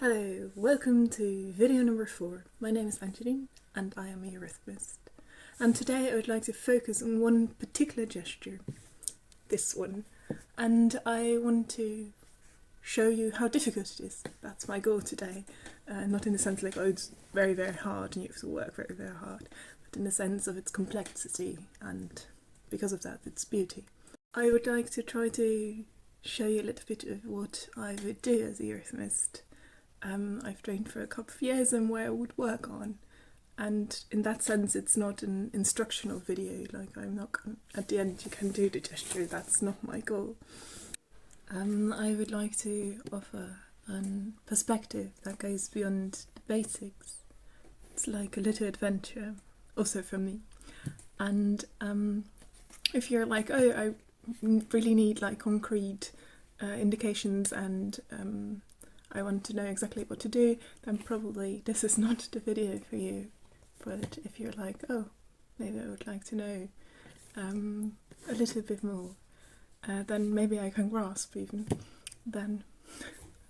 Hello, welcome to video number 4. My name is Angelina and I am a eurythmist. And today I would like to focus on one particular gesture, this one. And I want to show you how difficult it is. That's my goal today. Not in the sense like, oh, it's very, very hard and you have to work very, very hard, but in the sense of its complexity and because of that, its beauty. I would like to try to show you a little bit of what I would do as a eurythmist. I've trained for a couple of years and where I would work on, and in that sense it's not an instructional video, like I'm not at the end you can do the gesture, that's not my goal. I would like to offer a perspective that goes beyond the basics. It's like a little adventure, also for me. And if you're like, oh, I really need like concrete indications and I want to know exactly what to do, then probably this is not the video for you. But if you're like, oh, maybe I would like to know a little bit more, then maybe I can grasp even, then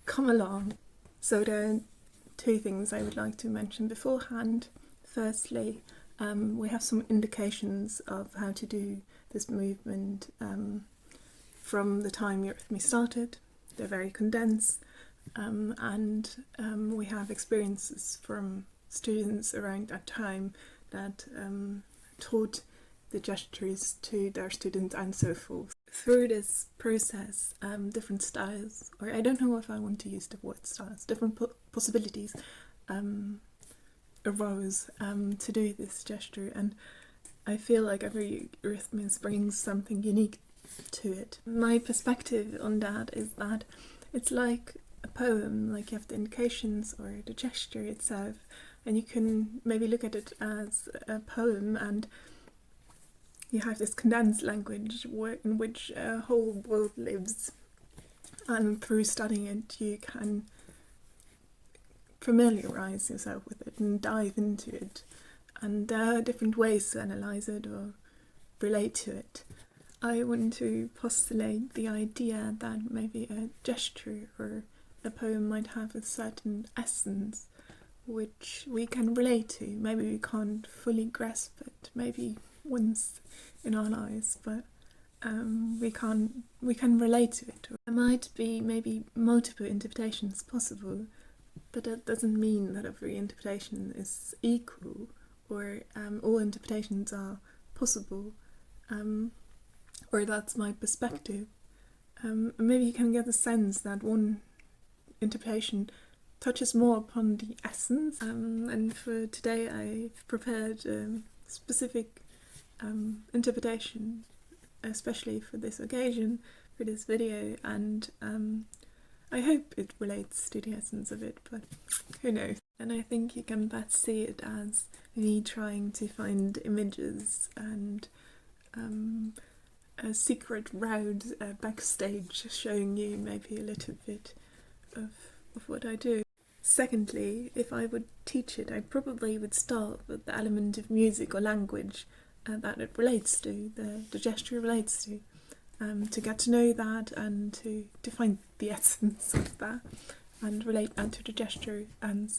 come along. So there are two things I would like to mention beforehand. Firstly, we have some indications of how to do this movement from the time Eurythmy started. They're very condensed. And we have experiences from students around that time that taught the gestures to their students and so forth. Through this process, different styles, or I don't know if I want to use the word styles, different possibilities arose to do this gesture, and I feel like every eurythmist brings something unique to it. My perspective on that is that it's like a poem, like you have the indications or the gesture itself, and you can maybe look at it as a poem and you have this condensed language in which a whole world lives, and through studying it you can familiarise yourself with it and dive into it, and there are different ways to analyse it or relate to it. I want to postulate the idea that maybe a gesture or a poem might have a certain essence which we can relate to. Maybe we can't fully grasp it, maybe once in our lives, but we can relate to it. There might be maybe multiple interpretations possible, but that doesn't mean that every interpretation is equal or all interpretations are possible, or that's my perspective. Maybe you can get the sense that one interpretation touches more upon the essence, and for today I've prepared a specific interpretation, especially for this occasion, for this video, and I hope it relates to the essence of it, but who knows. And I think you can best see it as me trying to find images and a secret route backstage, showing you maybe a little bit of what I do. Secondly, if I would teach it, I probably would start with the element of music or language that it relates to, the gesture relates to get to know that and to find the essence of that and relate that to the gesture. And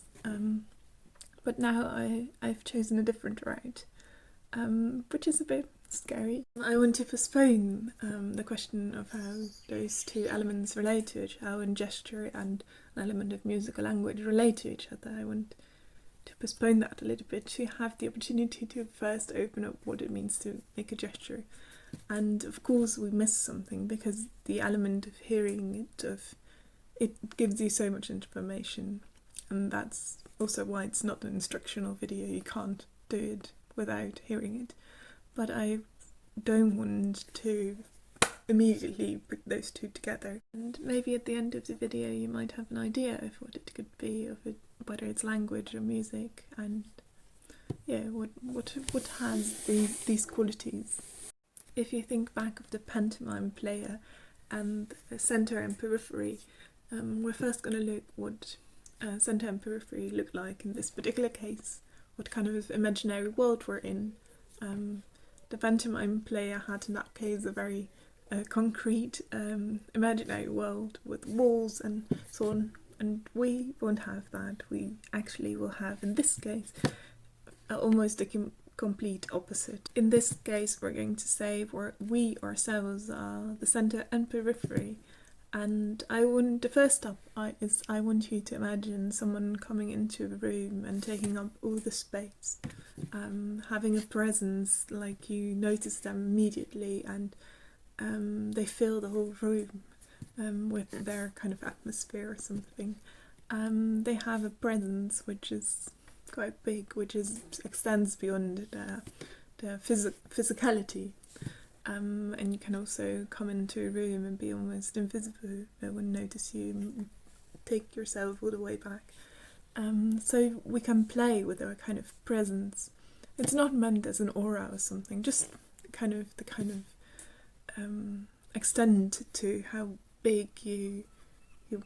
but now I've chosen a different route, which is a bit scary. I want to postpone the question of how those two elements relate to each other, how in gesture and an element of musical language relate to each other. I want to postpone that a little bit to have the opportunity to first open up what it means to make a gesture. And of course we miss something because the element of hearing it gives you so much information, and that's also why it's not an instructional video. You can't do it without hearing it. But I don't want to immediately put those two together. And maybe at the end of the video you might have an idea of what it could be, of it, whether it's language or music, and yeah, what has these qualities. If you think back of the pantomime player and the centre and periphery, we're first going to look what centre and periphery look like in this particular case, what kind of imaginary world we're in. The pantomime player had in that case a very concrete imaginary world with walls and so on, and we won't have that. We actually will have, in this case, almost a complete opposite. In this case, we're going to say we ourselves are the centre and periphery. And the first step is I want you to imagine someone coming into a room and taking up all the space, having a presence, like you notice them immediately, and they fill the whole room with their kind of atmosphere or something. They have a presence which is quite big, which extends beyond the physicality. And you can also come into a room and be almost invisible. No one notice you, take yourself all the way back. So we can play with our kind of presence. It's not meant as an aura or something, just the kind of extent to how big you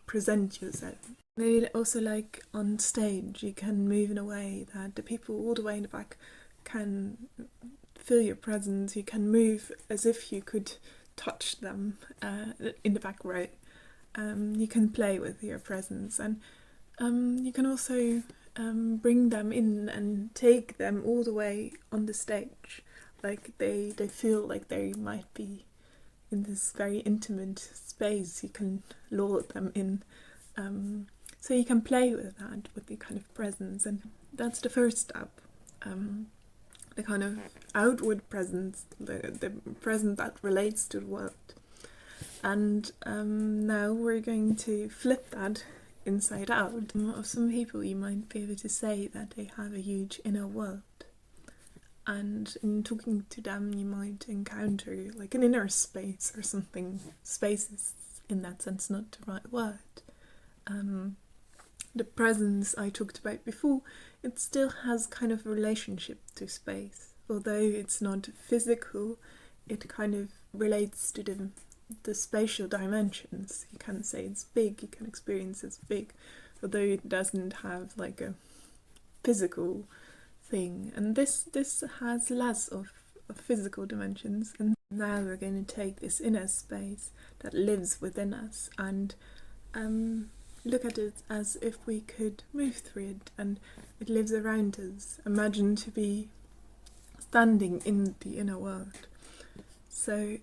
present yourself. Maybe also like on stage, you can move in a way that the people all the way in the back can feel your presence. You can move as if you could touch them in the back row. You can play with your presence, and you can also bring them in and take them all the way on the stage. Like they feel like they might be in this very intimate space. You can lure them in. So you can play with that, with the kind of presence, and that's the first step. The kind of outward presence, the presence that relates to the world. And now we're going to flip that inside out. Of some people, you might be able to say that they have a huge inner world. And in talking to them, you might encounter like an inner space or something. Space is, in that sense, not the right word. The presence I talked about before, it still has kind of a relationship to space. Although it's not physical, it kind of relates to the spatial dimensions. You can say it's big, you can experience it's big, although it doesn't have like a physical thing. And this has less of physical dimensions. And now we're going to take this inner space that lives within us and look at it as if we could move through it, and it lives around us. Imagine to be standing in the inner world. So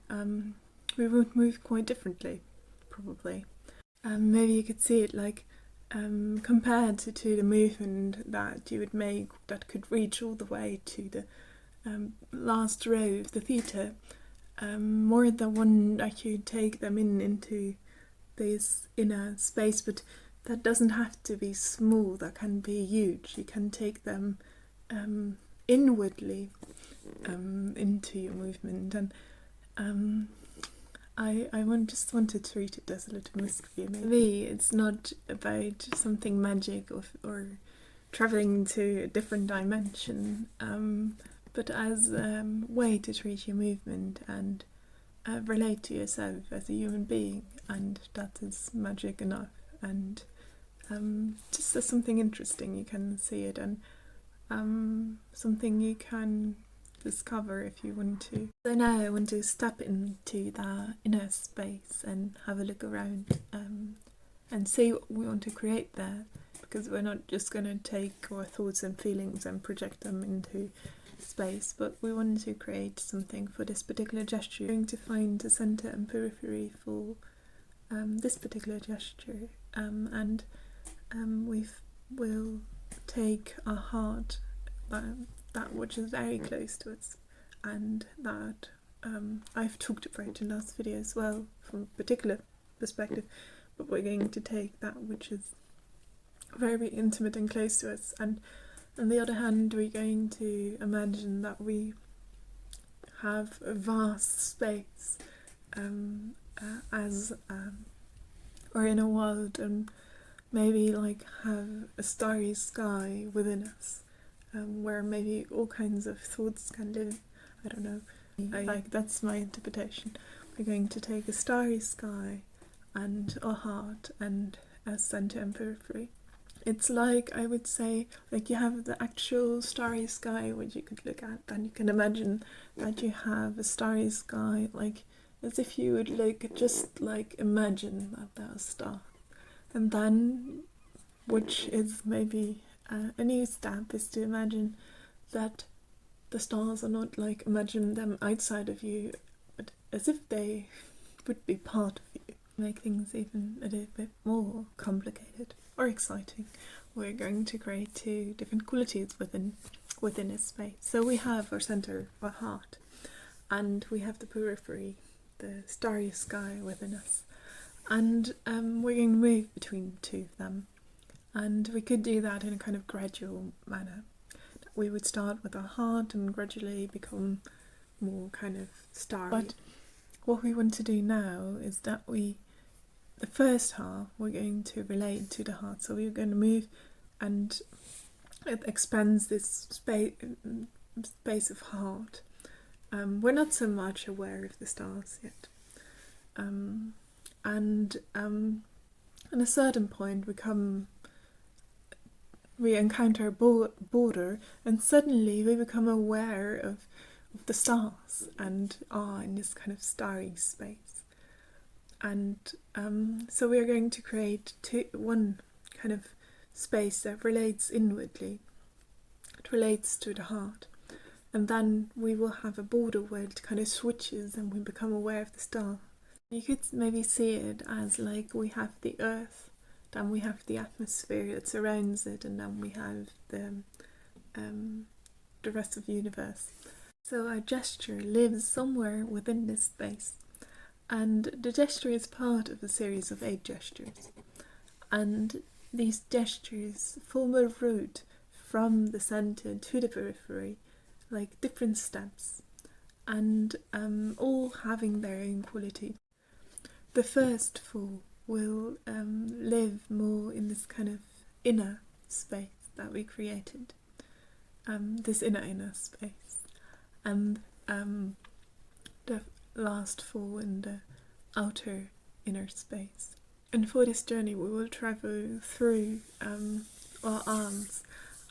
we would move quite differently, probably. Maybe you could see it like compared to the movement that you would make that could reach all the way to the last row of the theatre, more the one that you take them into this inner space, but that doesn't have to be small, that can be huge. You can take them inwardly into your movement, and I just want to treat it as a little mystery. Maybe it's not about something magic or travelling to a different dimension, but as a way to treat your movement and relate to yourself as a human being, and that is magic enough. And just as something interesting, you can see it, and something you can discover if you want to. So now I want to step into the inner space and have a look around and see what we want to create there, because we're not just going to take our thoughts and feelings and project them into space, but we want to create something for this particular gesture. We're going to find the centre and periphery for this particular gesture, and we'll take our heart, that which is very close to us, and that I've talked about in last video as well from a particular perspective, but we're going to take that which is very intimate and close to us, and on the other hand we're going to imagine that we have a vast space as or in a world, and maybe like have a starry sky within us, where maybe all kinds of thoughts can live. I don't know. That's my interpretation. We're going to take a starry sky and a heart and a centre and periphery. It's like, I would say, like you have the actual starry sky which you could look at, and you can imagine that you have a starry sky, like as if you would look, just like imagine that there are stars. And then, which is maybe a new step, is to imagine that the stars are not like, imagine them outside of you, but as if they would be part of you. Make things even a little bit more complicated or exciting. We're going to create two different qualities within a space. So we have our center, our heart, and we have the periphery, the starry sky within us. And we're going to move between two of them. And we could do that in a kind of gradual manner. We would start with our heart and gradually become more kind of starry. But what we want to do now is that the first half, we're going to relate to the heart. So we're going to move, and it expands this space of heart. We're not so much aware of the stars yet. And at a certain point we encounter a border, and suddenly we become aware of the stars and are in this kind of starry space. And so we are going to create one kind of space that relates inwardly. It relates to the heart. And then we will have a border where it kind of switches and we become aware of the star. You could maybe see it as like we have the earth, then we have the atmosphere that surrounds it, and then we have the rest of the universe. So our gesture lives somewhere within this space. And the gesture is part of a series of 8 gestures. And these gestures form a route from the center to the periphery, like different steps, and all having their own quality. The first 4 will live more in this kind of inner space that we created, this inner space, and the last 4 in the outer inner space. And for this journey we will travel through our arms,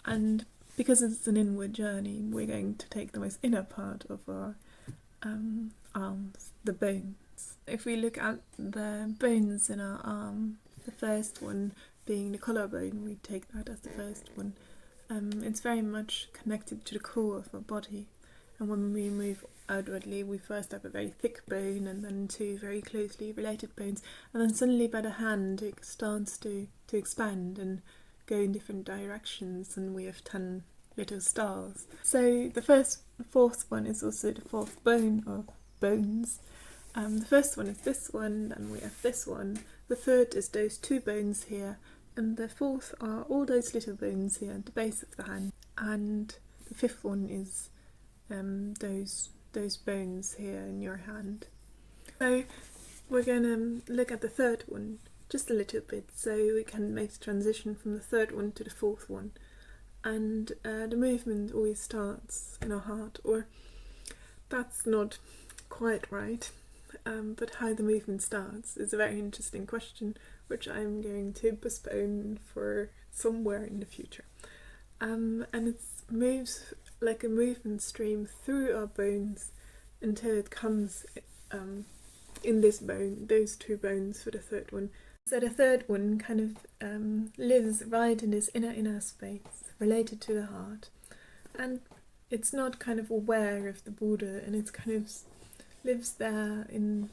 and because it's an inward journey, we're going to take the most inner part of our arms, the bones. If we look at the bones in our arm, the first one being the collarbone, we take that as the first one. It's very much connected to the core of our body, and when we move outwardly we first have a very thick bone and then 2 very closely related bones, and then suddenly by the hand it starts to expand and go in different directions, and we have 10 little stars. So the 4th one is also the 4th bone, or bones. The first one is this one, then we have this one. The 3rd is those 2 bones here, and the 4th are all those little bones here at the base of the hand. And the 5th one is those bones here in your hand. So we're going to look at the 3rd one just a little bit, so we can make the transition from the 3rd one to the 4th one. And the movement always starts in our heart, or that's not quite right, but how the movement starts is a very interesting question, which I'm going to postpone for somewhere in the future. And it moves like a movement stream through our bones until it comes in this bone, those 2 bones for the 3rd one. So the 3rd one kind of lives right in this inner space, related to the heart, and it's not kind of aware of the border, and it's kind of lives there in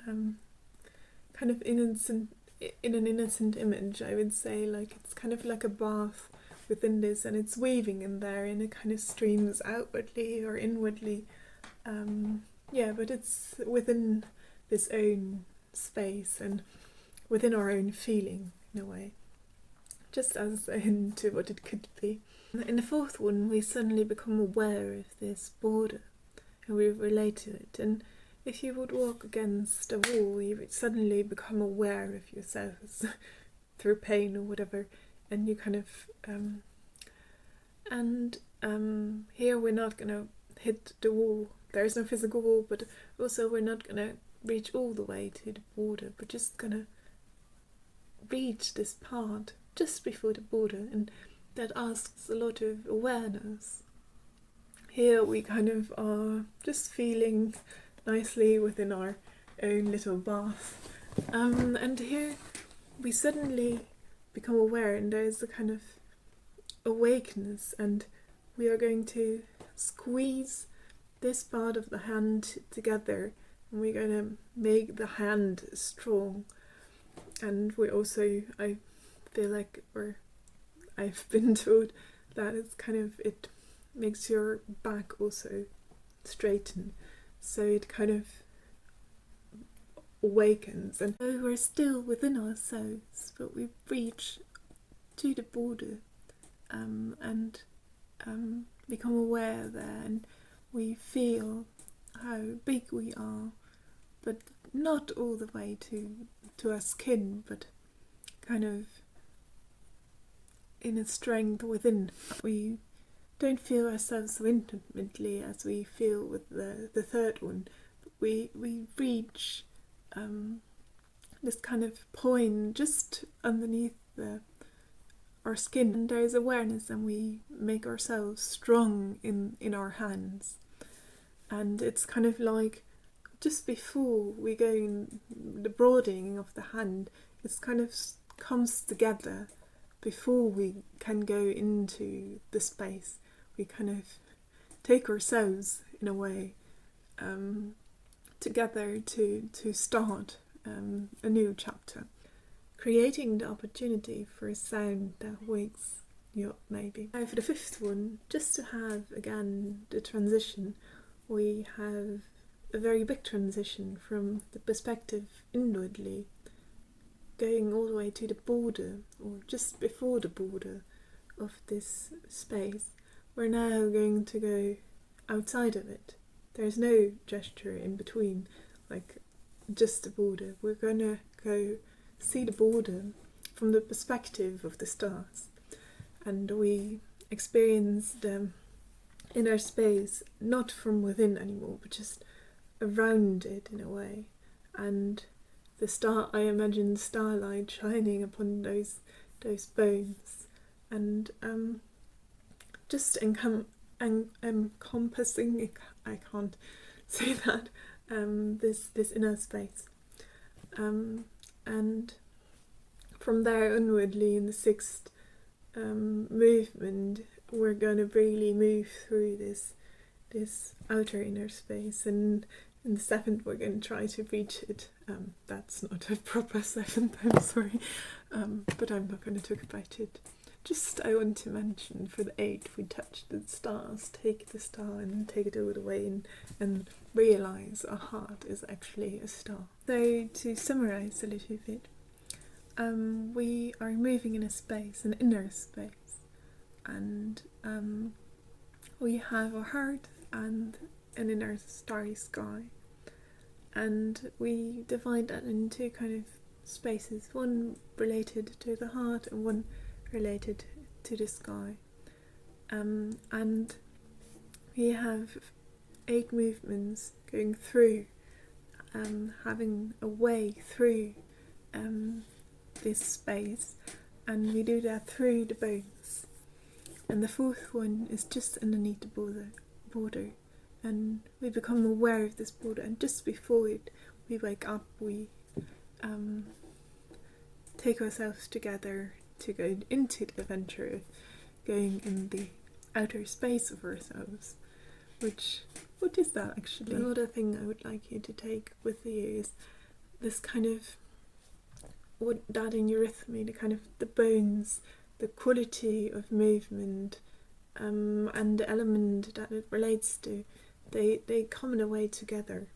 kind of innocent, in an innocent image, I would say. Like it's kind of like a bath within this, and it's weaving in there, and it kind of streams outwardly or inwardly. But it's within this own space and within our own feeling in a way, just as a hint to what it could be. In the 4th one we suddenly become aware of this border and we relate to it, and if you would walk against a wall you would suddenly become aware of yourselves through pain or whatever, and you kind of here we're not going to hit the wall, there is no physical wall, but also we're not going to reach all the way to the border, but just going to reach this part just before the border, and that asks a lot of awareness. Here we kind of are just feeling nicely within our own little bath, and here we suddenly become aware, and there's a kind of awakeness, and we are going to squeeze this part of the hand together, and we're going to make the hand strong. And we also, I feel like, or I've been told that it's kind of, it makes your back also straighten, so it kind of awakens. And so we're still within ourselves, but we reach to the border, and become aware there, and we feel how big we are, but not all the way to our skin, but kind of in a strength within. We don't feel ourselves so intimately as we feel with the third one. We reach this kind of point just underneath our skin, and there is awareness, and we make ourselves strong in our hands. And it's kind of like just before we go in, the broadening of the hand, it's kind of comes together before we can go into the space. We kind of take ourselves in a way together to start a new chapter, creating the opportunity for a sound that wakes you up maybe. Now for the fifth one, just to have again the transition, we have a very big transition from the perspective inwardly, going all the way to the border, or just before the border of this space. We're now going to go outside of it. There's no gesture in between, like just the border. We're going to go see the border from the perspective of the stars, and we experience the inner space not from within anymore, but just around it in a way. And the star, I imagine starlight shining upon those bones, and just encompassing, I can't say that, this inner space. And from there onwardly, in the sixth movement, we're going to really move through this outer inner space, and in the seventh we're going to try to reach it. That's not a proper seventh, I'm sorry, but I'm not going to talk about it. Just I want to mention for the eighth, we touch the stars, take the star and take it all the way in, and realise our heart is actually a star. So to summarise a little bit, we are moving in a space, an inner space, and we have a heart and an inner starry sky, and we divide that into two kind of spaces, one related to the heart and one related to the sky, and we have 8 movements going through, having a way through this space, and we do that through the bones. And the fourth one is just underneath the border, and we become aware of this border, and just before it, we wake up, we take ourselves together to go into the adventure of going in the outer space of ourselves. What is that actually? Another thing I would like you to take with you is this kind of, what that in eurythmy, the kind of the bones, the quality of movement, and the element that it relates to, they come in a way together,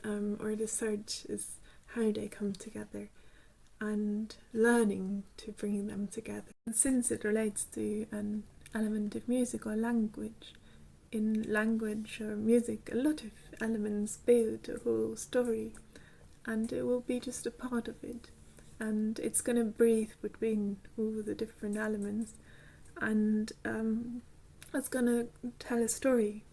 or the search is how they come together, and learning to bring them together. And since it relates to an element of music or language, in language or music, a lot of elements build a whole story, and it will be just a part of it, and it's going to breathe between all the different elements, and it's going to tell a story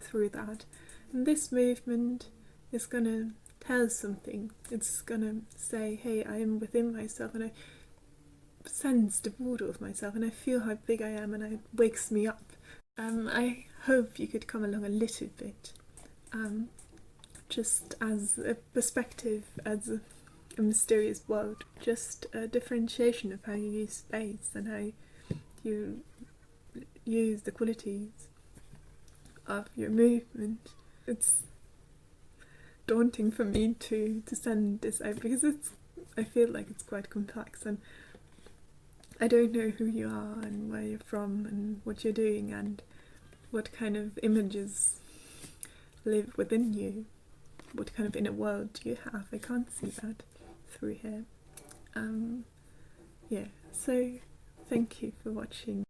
through that. And this movement is going to tell something. It's going to say, hey, I am within myself, and I sense the border of myself, and I feel how big I am, and it wakes me up. I hope you could come along a little bit, just as a perspective, as a mysterious world, just a differentiation of how you use space and how you use the qualities of your movement. It's daunting for me to send this out because I feel like it's quite complex, and I don't know who you are and where you're from and what you're doing and what kind of images live within you, what kind of inner world do you have. I can't see that through here. Yeah, so thank you for watching.